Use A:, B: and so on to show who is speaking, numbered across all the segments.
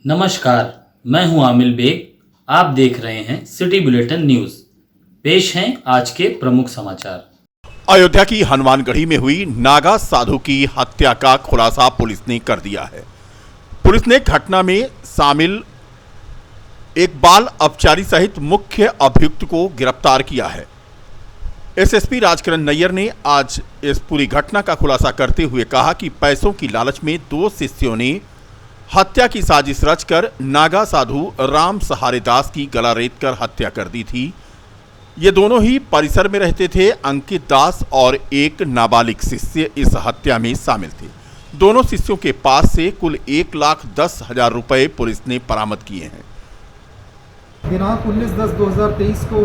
A: नमस्कार, मैं हूं आमिल बेग। आप देख रहे हैं सिटी बुलेटिन न्यूज। पेश हैं आज के प्रमुख समाचार।
B: अयोध्या की हनुमानगढ़ी में हुई नागा साधु की हत्या का खुलासा पुलिस ने कर दिया है। पुलिस ने घटना में शामिल एक बाल अपचारी सहित मुख्य अभियुक्त को गिरफ्तार किया है। एसएसपी राजकिरण नैयर ने आज इस पूरी घटना का खुलासा करते हुए कहा कि पैसों की लालच में दो शिष्यों ने हत्या की साजिश रचकर नागा साधु राम सहारे दास की गला रेतकर हत्या कर दी थी। ये दोनों ही परिसर में रहते थे। अंकित दास और एक नाबालिग शिष्य इस हत्या में शामिल थे। दोनों शिष्यों के पास से कुल 1,10,000 रुपए पुलिस ने बरामद किए हैं।
C: दिनांक 19/10/2023 को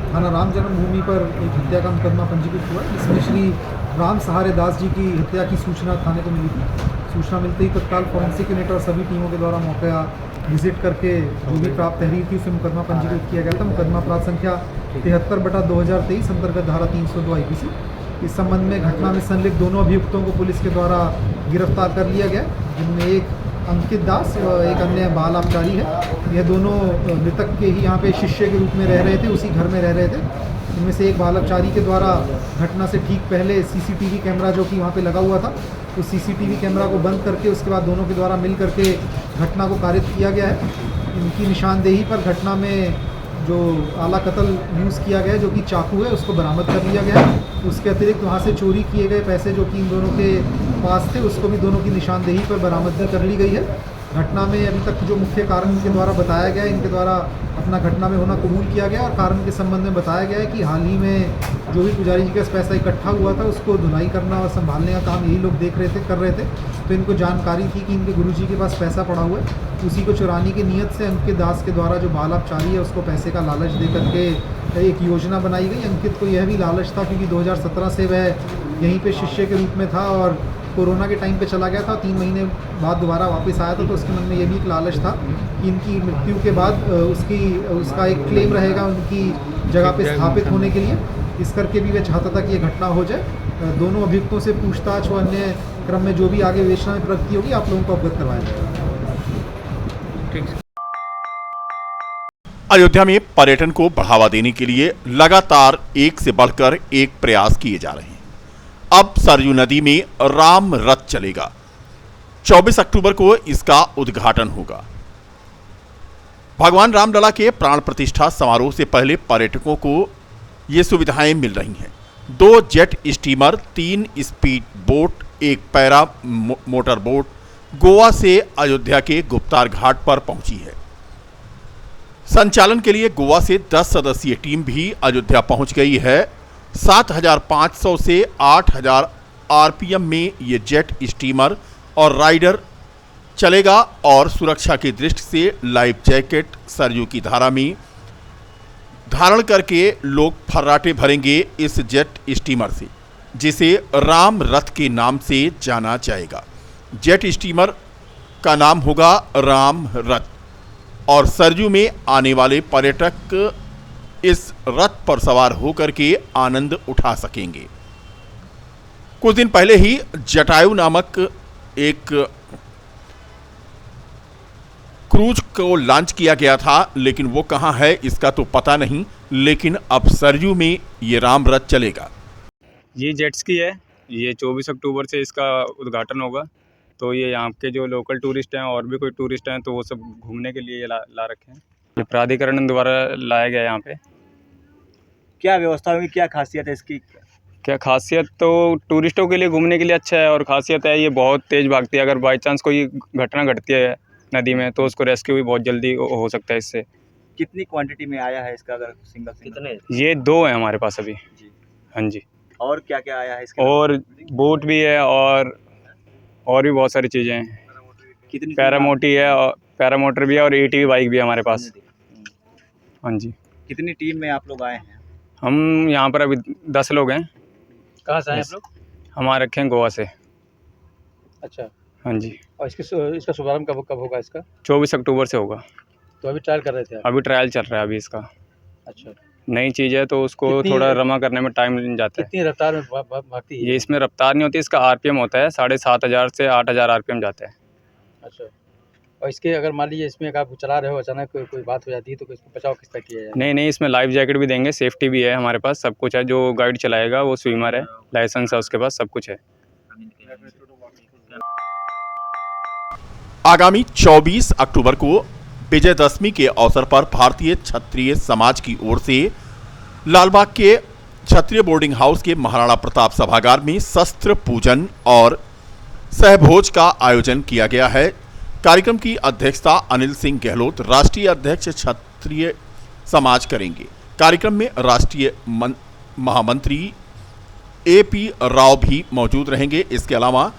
C: थाना राम जन्मभूमि पर एक हत्या का मुकदमा पंजीकृत हुआ, जिसमें श्री राम सहारे दास जी की हत्या की सूचना थाने को मिली थी। सूचना मिलते ही तत्काल फॉरेंसिक यूनिट और सभी टीमों के द्वारा मौका विजिट करके जो भी प्राप्त तहरीर थी उसे मुकदमा पंजीकृत किया गया था। मुकदमा प्राप्त संख्या 73/2023 अंतर्गत धारा 302 IPC। इस संबंध में घटना में संलिप्त दोनों अभियुक्तों को पुलिस के द्वारा गिरफ्तार कर लिया गया, जिनमें एक अंकित दास और एक अन्य बाल अपचारी है। यह दोनों मृतक के ही यहाँ पे शिष्य के रूप में रह रहे थे, उसी घर में रह रहे थे। इनमें से एक बाल अपचारी के द्वारा घटना से ठीक पहले सीसीटीवी कैमरा जो कि वहाँ पे लगा हुआ था, उस सीसीटीवी कैमरा को बंद करके उसके बाद दोनों के द्वारा मिल करके घटना को कारित किया गया है। इनकी निशानदेही पर घटना में जो आला कत्ल यूज़ किया गया है, जो कि चाकू है, उसको बरामद कर लिया गया है। उसके अतिरिक्त वहाँ से चोरी किए गए पैसे जो कि इन दोनों के पास थे, उसको भी दोनों की निशानदेही पर बरामदगी कर ली गई है। घटना में अभी तक जो मुख्य कारण इनके द्वारा बताया गया है, इनके द्वारा अपना घटना में होना कबूल किया गया और कारण के संबंध में बताया गया है कि हाल ही में जो भी पुजारी जी का पैसा इकट्ठा हुआ था उसको धुलाई करना और संभालने का काम यही लोग कर रहे थे। तो इनको जानकारी थी कि इनके गुरुजी के पास पैसा पड़ा हुआ है, उसी को चुराने की नीयत से अंकित दास के द्वारा जो बाल अपचारी है उसको पैसे का लालच दे करके एक योजना बनाई गई। अंकित को यह भी लालच था क्योंकि 2017 से वह यहीं पे शिष्य के रूप में था और कोरोना के टाइम पे चला गया था। 3 महीने बाद दोबारा वापस आया था, तो उसके मन में ये भी एक लालच था कि इनकी मृत्यु के बाद उसका एक क्लेम रहेगा उनकी जगह पे स्थापित होने के लिए। इस करके भी वह चाहता था कि ये घटना हो जाए। दोनों अभियुक्तों से पूछताछ व अन्य क्रम में जो भी आगे विवेचना में प्रगति होगी आप लोगों को अवगत करवाया जाएगा।
B: अयोध्या में पर्यटन को बढ़ावा देने के लिए लगातार एक से बढ़कर एक प्रयास किए जा रहे हैं। अब सरयू नदी में राम रथ चलेगा। 24 अक्टूबर को इसका उद्घाटन होगा। भगवान रामलला के प्राण प्रतिष्ठा समारोह से पहले पर्यटकों को ये सुविधाएं मिल रही हैं। 2 jet steamer, 3 speed boat, 1 para motor boat Goa से अयोध्या के गुप्तार घाट पर पहुंची है। संचालन के लिए गोवा से 10 सदस्यीय टीम भी अयोध्या पहुंच गई है। 7,500 से 8,000 RPM में ये जेट स्टीमर और राइडर चलेगा और सुरक्षा की दृष्टि से लाइफ जैकेट सरयू की धारा में धारण करके लोग फर्राटे भरेंगे इस जेट स्टीमर से, जिसे राम रथ के नाम से जाना जाएगा। जेट स्टीमर का नाम होगा राम रथ और सरयू में आने वाले पर्यटक इस रथ पर सवार होकर के आनंद उठा सकेंगे। कुछ दिन पहले ही जटायु नामक एक क्रूज को लॉन्च किया गया था, लेकिन वो कहां है इसका तो पता नहीं। लेकिन अब सरयू में ये राम रथ चलेगा।
D: ये जेट्स की है। ये 24 अक्टूबर से इसका उद्घाटन होगा। तो ये यहाँ के जो लोकल टूरिस्ट हैं और भी कोई टूरिस्ट हैं तो वो सब घूमने के लिए ला रखे हैं। ये प्राधिकरण द्वारा लाया गया यहाँ पे।
E: क्या व्यवस्था होगी, क्या खासियत है इसकी?
D: क्या खासियत, तो टूरिस्टों के लिए घूमने के लिए अच्छा है और खासियत है ये बहुत तेज़ भागती है। अगर बाई चांस कोई घटना घटती है नदी में तो उसको रेस्क्यू भी बहुत जल्दी हो सकता है इससे।
E: कितनी क्वांटिटी में आया है इसका, अगर सिंगल कितने?
D: ये 2 हैं हमारे पास अभी
E: जी।
D: हाँ जी।
E: और क्या क्या आया है इसके?
D: और बोट भी है और भी बहुत सारी चीज़ें हैं।
E: कितनी
D: पैरामोटी है और पैरामोटर भी है और ATV बाइक भी है हमारे पास। हाँ जी।
E: कितनी टीम में आप लोग आए हैं?
D: हम यहाँ पर अभी 10 लोग हैं।
F: कहाँ से आए आप लोग?
D: हमारे रखे हैं गोवा से।
F: अच्छा।
D: हाँ जी।
F: और इसका शुभारंभ कब होगा इसका?
D: 24 अक्टूबर से होगा।
F: तो अभी ट्रायल कर रहे थे आप?
D: अभी ट्रायल चल रहा है अभी इसका।
F: अच्छा।
D: नई चीज़ है तो उसको थोड़ा रमा करने में टाइम लग जाता है।
F: कितनी रफ्तार में भागती है?
D: ये इसमें रफ्तार नहीं होती, इसका RPM होता है। 7,500 से 8,000 RPM जाता है।
F: अच्छा। और इसके अगर मान लीजिए इसमें आप चला रहे हो अचानक कोई बात हो जाती है तो इसको बचाव किस तरह किया जाए?
D: नहीं, इसमें लाइफ जैकेट भी देंगे, सेफ्टी भी है हमारे पास, सब कुछ है। जो गाइड चलाएगा वो स्विमर है, लाइसेंस है उसके पास, सब कुछ है।
B: आगामी 24 अक्टूबर को विजयदशमी के अवसर पर भारतीय क्षत्रिय समाज की ओर से लालबाग के क्षत्रिय बोर्डिंग हाउस के महाराणा प्रताप सभागार में शस्त्र पूजन और सहभोज का आयोजन किया गया है। कार्यक्रम की अध्यक्षता अनिल सिंह गहलोत, राष्ट्रीय अध्यक्ष क्षत्रिय समाज करेंगे। कार्यक्रम में राष्ट्रीय महामंत्री AP राव भी मौजूद रहेंगे। इसके अलावा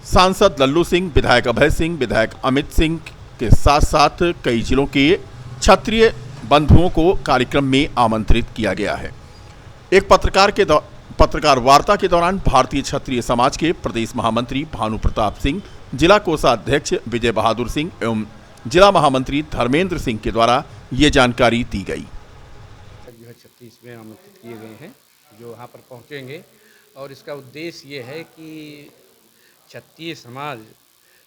B: सांसद लल्लू सिंह, विधायक अभय सिंह, विधायक अमित सिंह के साथ साथ कई जिलों के क्षत्रिय बंधुओं को कार्यक्रम में आमंत्रित किया गया है। एक पत्रकार वार्ता के दौरान भारतीय क्षत्रिय समाज के प्रदेश महामंत्री भानु प्रताप सिंह, जिला कोषाध्यक्ष विजय बहादुर सिंह एवं जिला महामंत्री धर्मेंद्र सिंह के द्वारा ये जानकारी दी गई।
F: जो है 36 में आमंत्रित किए गए हैं जो यहाँ पर पहुँचेंगे और इसका उद्देश्य ये है कि क्षत्रिय समाज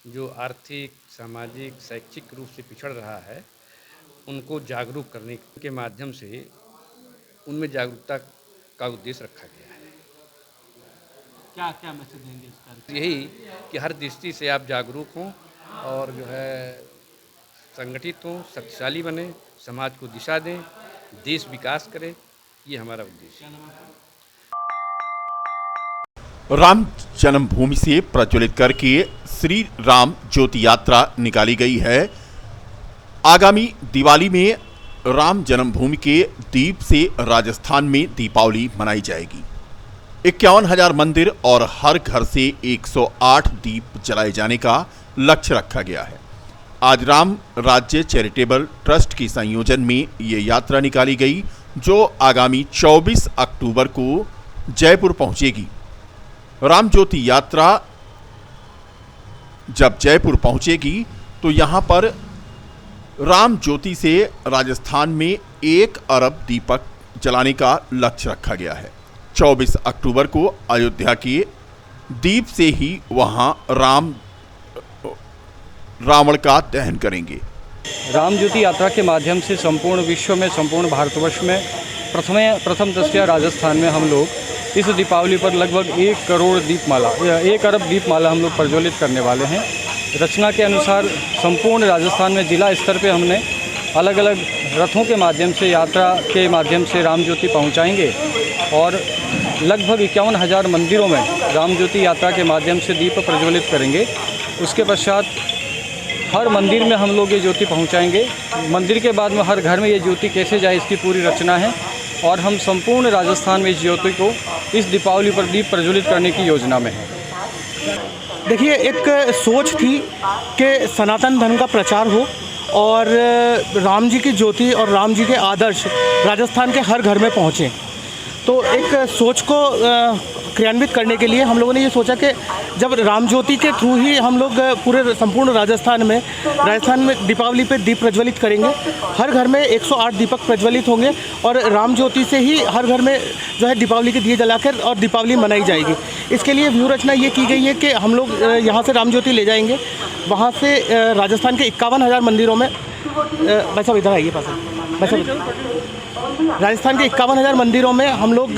F: जो आर्थिक, सामाजिक, शैक्षिक रूप से पिछड़ रहा है उनको जागरूक करने के माध्यम से उनमें जागरूकता का उद्देश्य रखा गया है।
G: क्या मैसेज देंगे इस कार्यक्रम?
F: यही कि हर दृष्टि से आप जागरूक हों और जो है संगठित हों, शक्तिशाली बने, समाज को दिशा दें, देश विकास करे, ये हमारा उद्देश्य है।
B: राम जन्मभूमि से प्रज्वलित करके श्री राम ज्योति यात्रा निकाली गई है। आगामी दिवाली में राम जन्मभूमि के दीप से राजस्थान में दीपावली मनाई जाएगी। 51,000 मंदिर और हर घर से 108 दीप जलाए जाने का लक्ष्य रखा गया है। आज राम राज्य चैरिटेबल ट्रस्ट की संयोजन में ये यात्रा निकाली गई जो आगामी 24 अक्टूबर को जयपुर पहुंचेगी। राम ज्योति यात्रा जब जयपुर पहुंचेगी तो यहां पर राम ज्योति से राजस्थान में 1 अरब दीपक जलाने का लक्ष्य रखा गया है। 24 अक्टूबर को अयोध्या के दीप से ही वहां रावण का दहन करेंगे।
H: राम ज्योति यात्रा के माध्यम से संपूर्ण विश्व में, संपूर्ण भारतवर्ष में प्रथम दृष्टया राजस्थान में हम लोग इस दीपावली पर लगभग 1 करोड़ दीपमाला, 1 अरब दीपमाला हम लोग प्रज्वलित करने वाले हैं। रचना के अनुसार संपूर्ण राजस्थान में जिला स्तर पे हमने अलग अलग रथों के माध्यम से, यात्रा के माध्यम से राम ज्योति पहुंचाएंगे और लगभग 51,000 मंदिरों में राम ज्योति यात्रा के माध्यम से दीप प्रज्वलित करेंगे। उसके पश्चात हर मंदिर में हम लोग ये ज्योति पहुंचाएंगे। मंदिर के बाद में हर घर में ये ज्योति कैसे जाए इसकी पूरी रचना है और हम संपूर्ण राजस्थान में इस ज्योति को इस दीपावली पर दीप प्रज्वलित करने की योजना में है।
I: देखिए, एक सोच थी कि सनातन धर्म का प्रचार हो और राम जी की ज्योति और राम जी के आदर्श राजस्थान के हर घर में पहुँचें। तो एक सोच को क्रियान्वित करने के लिए हम लोगों ने ये सोचा कि जब राम ज्योति के थ्रू ही हम लोग पूरे संपूर्ण राजस्थान में दीपावली पे दीप प्रज्वलित करेंगे। हर घर में 108 दीपक प्रज्वलित होंगे और राम ज्योति से ही हर घर में जो है दीपावली के दिए जलाकर और दीपावली मनाई जाएगी। इसके लिए व्यूह रचना ये की गई है कि हम लोग यहाँ से राम ज्योति ले जाएंगे, वहाँ से राजस्थान के 51,000 मंदिरों में, भाई साहब इधर आइए पास, भाई साहब, राजस्थान के 51,000 मंदिरों में हम लोग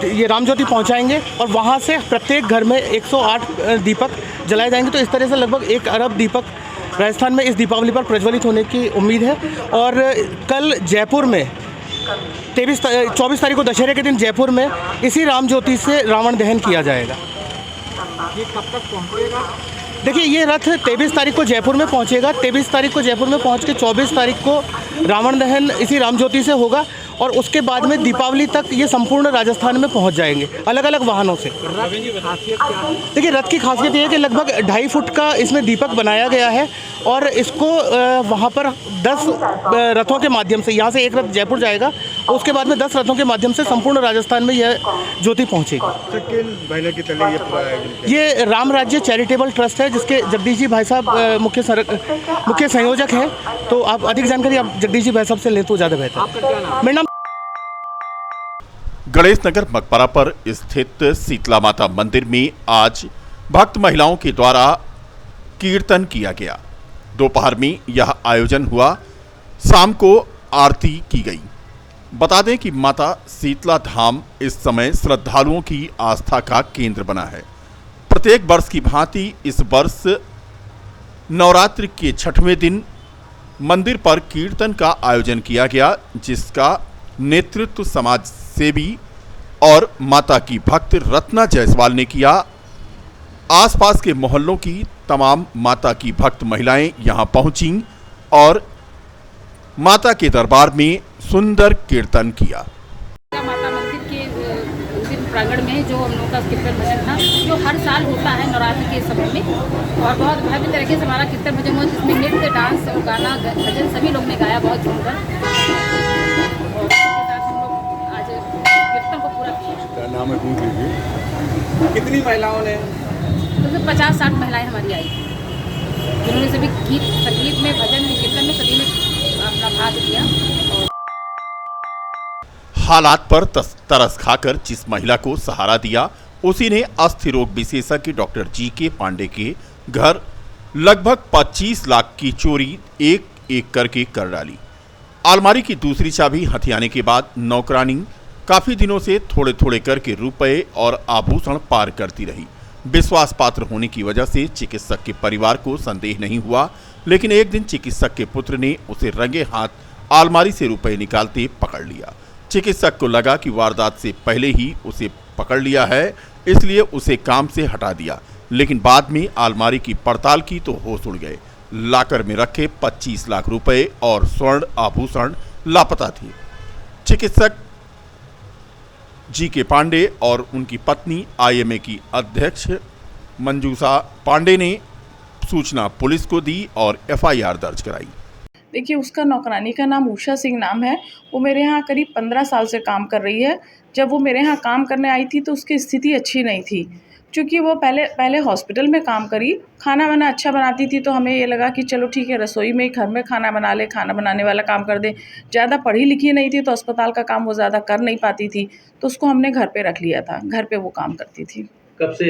I: ये राम ज्योति पहुंचाएंगे और वहां से प्रत्येक घर में 108 दीपक जलाए जाएंगे। तो इस तरह से लगभग 1 अरब दीपक राजस्थान में इस दीपावली पर प्रज्वलित होने की उम्मीद है। और कल जयपुर में 24 तारीख को दशहरे के दिन जयपुर में इसी राम ज्योति से रावण दहन किया जाएगा।
C: ये कब तक पहुँचेगा?
I: देखिए, ये रथ 23 तारीख को जयपुर में पहुंचेगा। 23 तारीख को जयपुर में पहुंच के 24 तारीख को रावण दहन इसी राम ज्योति से होगा और उसके बाद में दीपावली तक ये संपूर्ण राजस्थान में पहुंच जाएंगे अलग अलग वाहनों से। देखिए, रथ की खासियत ये है कि लगभग 2.5 फुट का इसमें दीपक बनाया गया है और इसको वहाँ पर 10 रथों के माध्यम से, यहाँ से एक रथ जयपुर जाएगा और उसके बाद में 10 रथों के माध्यम से संपूर्ण राजस्थान में यह ज्योति पहुँचेगी। ये राम राज्य चैरिटेबल ट्रस्ट है जिसके जगदीश जी भाई साहब मुख्य संयोजक हैं। तो आप अधिक जानकारी आप जगदीश जी भाई साहब से लें तो ज़्यादा बेहतर। मेरा नाम
B: गणेश नगर मकबरा पर स्थित शीतला माता मंदिर में आज भक्त महिलाओं के द्वारा कीर्तन किया गया। दोपहर में यह आयोजन हुआ, शाम को आरती की गई। बता दें कि माता शीतला धाम इस समय श्रद्धालुओं की आस्था का केंद्र बना है। प्रत्येक वर्ष की भांति इस वर्ष नवरात्रि के 6वें दिन मंदिर पर कीर्तन का आयोजन किया गया, जिसका नेतृत्व समाज सेवी और माता की भक्त रत्ना जायसवाल ने किया। आसपास के मोहल्लों की तमाम माता की भक्त महिलाएं यहां पहुंची और माता के दरबार में सुंदर कीर्तन किया।
J: माता मंदिर के प्रांगण में जो हम लोगों का कीर्तन भजन था, जो हर साल होता है नवरात्रि के समय में, और बहुत भव्य तरीके से हमारा कीर्तन भजन हुआ, जिसमें नृत्य, डांस और गाना भजन सभी लोग ने गाया बहुत झूमकर। और इसके साथ हम लोग आज कीर्तन को पूरा किया।
K: नाम है पूछ लीजिए। कितनी महिलाओं ने?
J: तो 50-60 महिलाएं हमारी आई थी, जिन्होंने सभी गीत संगीत में, भजन में, कीर्तन में सभी ने अपना भाग लिया। और
B: हालात पर तरस खाकर जिस महिला को सहारा दिया, उसी ने अस्थि रोग विशेषज्ञ डॉक्टर जी.के. पांडे के घर लगभग 25 लाख की चोरी एक एक करके कर डाली। अलमारी की दूसरी चाबी हथियाने के बाद नौकरानी काफी दिनों से थोड़े थोड़े करके रुपए और आभूषण पार करती रही। विश्वास पात्र होने की वजह से चिकित्सक के परिवार को संदेह नहीं हुआ, लेकिन एक दिन चिकित्सक के पुत्र ने उसे रंगे हाथ अलमारी से रुपए निकालते पकड़ लिया। चिकित्सक को लगा कि वारदात से पहले ही उसे पकड़ लिया है, इसलिए उसे काम से हटा दिया, लेकिन बाद में अलमारी की पड़ताल की तो होश उड़ गए। लाकर में रखे 25 लाख रुपए और स्वर्ण आभूषण लापता थे। चिकित्सक जी.के. पांडे और उनकी पत्नी IMA की अध्यक्ष मंजूषा पांडे ने सूचना पुलिस को दी और FIR दर्ज कराई।
L: देखिए, उसका नौकरानी का नाम उषा सिंह नाम है। वो मेरे यहाँ करीब 15 साल से काम कर रही है। जब वो मेरे यहाँ काम करने आई थी तो उसकी स्थिति अच्छी नहीं थी, क्योंकि वो पहले हॉस्पिटल में काम करी, खाना वाना अच्छा बनाती थी, तो हमें ये लगा कि चलो ठीक है, रसोई में घर में खाना बना ले, खाना बनाने वाला काम कर दे। ज़्यादा पढ़ी लिखी नहीं थी तो अस्पताल का काम वो ज़्यादा कर नहीं पाती थी, तो उसको हमने घर पे रख लिया था। घर पे वो काम करती थी।
G: कब से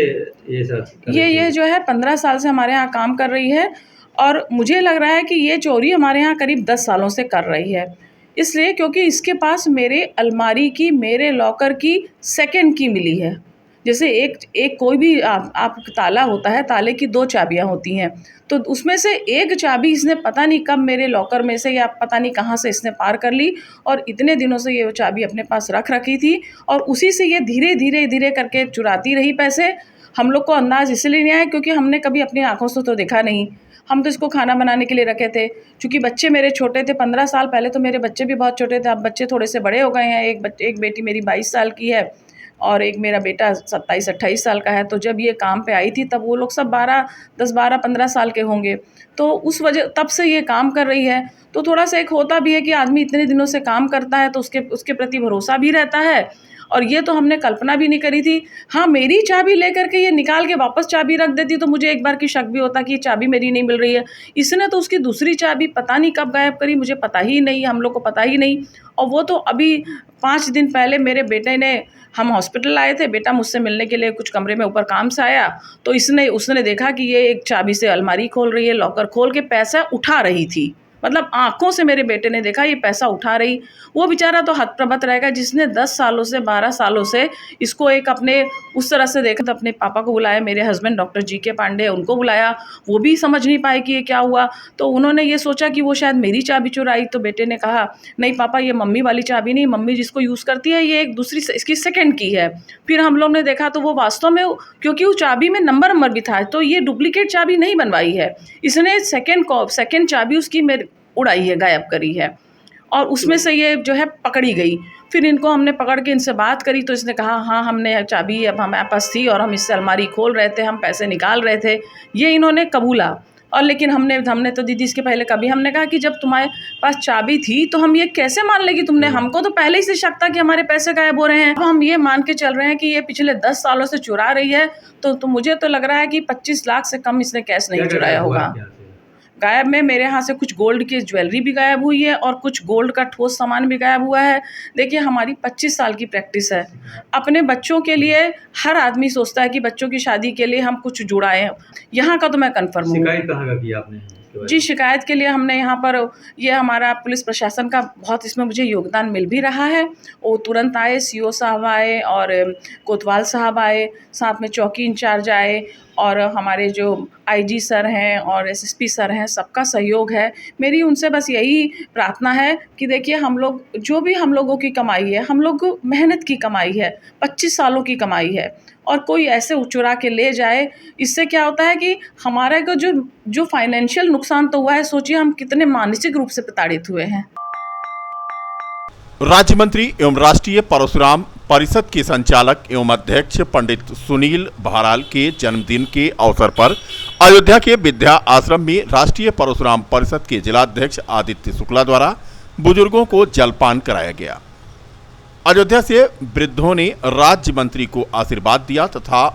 G: ये सब?
L: ये जो है 15 साल से हमारे यहाँ काम कर रही है, और मुझे लग रहा है कि ये चोरी हमारे यहाँ करीब 10 सालों से कर रही है। इसलिए क्योंकि इसके पास मेरे अलमारी की, मेरे लॉकर की सेकंड की मिली है। जैसे एक कोई भी आप ताला होता है, ताले की 2 चाबियां होती हैं, तो उसमें से एक चाबी इसने पता नहीं कब मेरे लॉकर में से या पता नहीं कहाँ से इसने पार कर ली, और इतने दिनों से ये चाबी अपने पास रख रखी थी, और उसी से ये धीरे धीरे करके चुराती रही पैसे। हम लोग को अंदाज़ इसलिए नहीं आया क्योंकि हमने कभी अपनी आंखों से तो देखा नहीं। हम तो इसको खाना बनाने के लिए रखे थे, क्योंकि बच्चे मेरे छोटे थे। 15 साल पहले तो मेरे बच्चे भी बहुत छोटे थे, अब बच्चे थोड़े से बड़े हो गए हैं। एक बेटी मेरी 22 साल की है और एक मेरा बेटा 27-28 साल का है। तो जब ये काम पे आई थी तब वो लोग सब 10-12-15 साल के होंगे, तो उस वजह तब से ये काम कर रही है। तो थोड़ा सा एक होता भी है कि आदमी इतने दिनों से काम करता है तो उसके प्रति भरोसा भी रहता है, और ये तो हमने कल्पना भी नहीं करी थी। हाँ, मेरी चाबी लेकर के ये निकाल के वापस चाबी रख देती तो मुझे एक बार की शक भी होता कि ये चाबी मेरी नहीं मिल रही है। इसने तो उसकी दूसरी चाबी पता नहीं कब गायब करी, मुझे पता ही नहीं, हम लोग को पता ही नहीं। और वो तो अभी 5 दिन पहले मेरे बेटे ने, हम हॉस्पिटल आए थे, बेटा मुझसे मिलने के लिए कुछ कमरे में ऊपर काम से आया, तो उसने देखा कि ये एक चाबी से अलमारी खोल रही है, लॉकर खोल के पैसा उठा रही थी। मतलब आंखों से मेरे बेटे ने देखा ये पैसा उठा रही। वो बेचारा तो हतप्रभत रहेगा जिसने 10 सालों से 12 सालों से इसको एक अपने उस तरह से देखा। तो अपने पापा को बुलाया, मेरे हस्बैंड डॉक्टर जी.के. पांडे, उनको बुलाया, वो भी समझ नहीं पाए कि ये क्या हुआ। तो उन्होंने ये सोचा कि वो शायद मेरी चाबी चुराई। तो बेटे ने कहा, नहीं पापा, ये मम्मी वाली चाबी नहीं, मम्मी जिसको यूज़ करती है ये एक दूसरी इसकी सेकंड की है। फिर हम लोग ने देखा तो वो वास्तव में, क्योंकि उस चाबी में नंबर भी था, तो ये डुप्लीकेट चाबी नहीं बनवाई है इसने, सेकंड चाबी उसकी उड़ाई है, गायब करी है, और उसमें से ये जो है पकड़ी गई। फिर इनको हमने पकड़ के इनसे बात करी तो इसने कहा, हाँ हमने चाबी अब हमारे पास थी और हम इससे अलमारी खोल रहे थे, हम पैसे निकाल रहे थे, ये इन्होंने कबूला। और लेकिन हमने तो दीदी इसके पहले कभी, हमने कहा कि जब तुम्हारे पास चाबी थी तो हम ये कैसे मान लेगी तुमने, हमको तो पहले ही से शक था कि हमारे पैसे गायब हो रहे हैं। अब हम ये मान के चल रहे हैं कि ये पिछले 10 सालों से चुरा रही है, तो मुझे तो लग रहा है कि 25 लाख से कम इसने कैश नहीं चुराया होगा। गायब में मेरे यहाँ से कुछ गोल्ड की ज्वेलरी भी गायब हुई है और कुछ गोल्ड का ठोस सामान भी गायब हुआ है। देखिए, हमारी 25 साल की प्रैक्टिस है। अपने बच्चों के लिए हर आदमी सोचता है कि बच्चों की शादी के लिए हम कुछ जुड़ाएं। यहाँ का तो मैं कन्फर्म हूँ।
E: शिकायत कहाँ का किया आपने?
L: जी, शिकायत के लिए हमने यहाँ पर, ये हमारा पुलिस प्रशासन का बहुत इसमें मुझे योगदान मिल भी रहा है। वो तुरंत आए, सीओ साहब आए और कोतवाल साहब आए, साथ में चौकी इंचार्ज आए और हमारे जो आईजी सर हैं और एसएसपी सर हैं, सबका सहयोग है। मेरी उनसे बस यही प्रार्थना है कि देखिए, हम लोग जो भी हम लोगों की कमाई है, हम लोग मेहनत की कमाई है, 25 सालों की कमाई है, और कोई ऐसे चुरा के ले जाए, इससे क्या होता है कि हमारे को जो फाइनेंशियल नुकसान तो हुआ है, सोचिए हम कितने मानसिक रूप से प्रताड़ित हुए हैं।
B: राज्य मंत्री एवं राष्ट्रीय परशुराम परिषद के संचालक एवं अध्यक्ष पंडित सुनील भाराल के जन्मदिन के अवसर पर अयोध्या के विद्या आश्रम में राष्ट्रीय परशुराम परिषद के जिलाध्यक्ष आदित्य शुक्ला द्वारा बुजुर्गों को जलपान कराया गया। अयोध्या से वृद्धों ने राज्य मंत्री को आशीर्वाद दिया तथा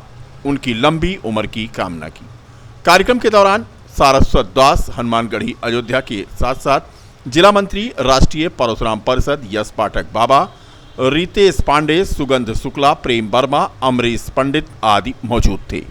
B: उनकी लंबी उम्र की कामना की। कार्यक्रम के दौरान सारस्वत दास हनुमानगढ़ी अयोध्या के साथ साथ जिला मंत्री राष्ट्रीय परशुराम परिषद यश पाठक बाबा, रितेश पांडे, सुगंध शुक्ला, प्रेम वर्मा, अमरीश पंडित आदि मौजूद थे।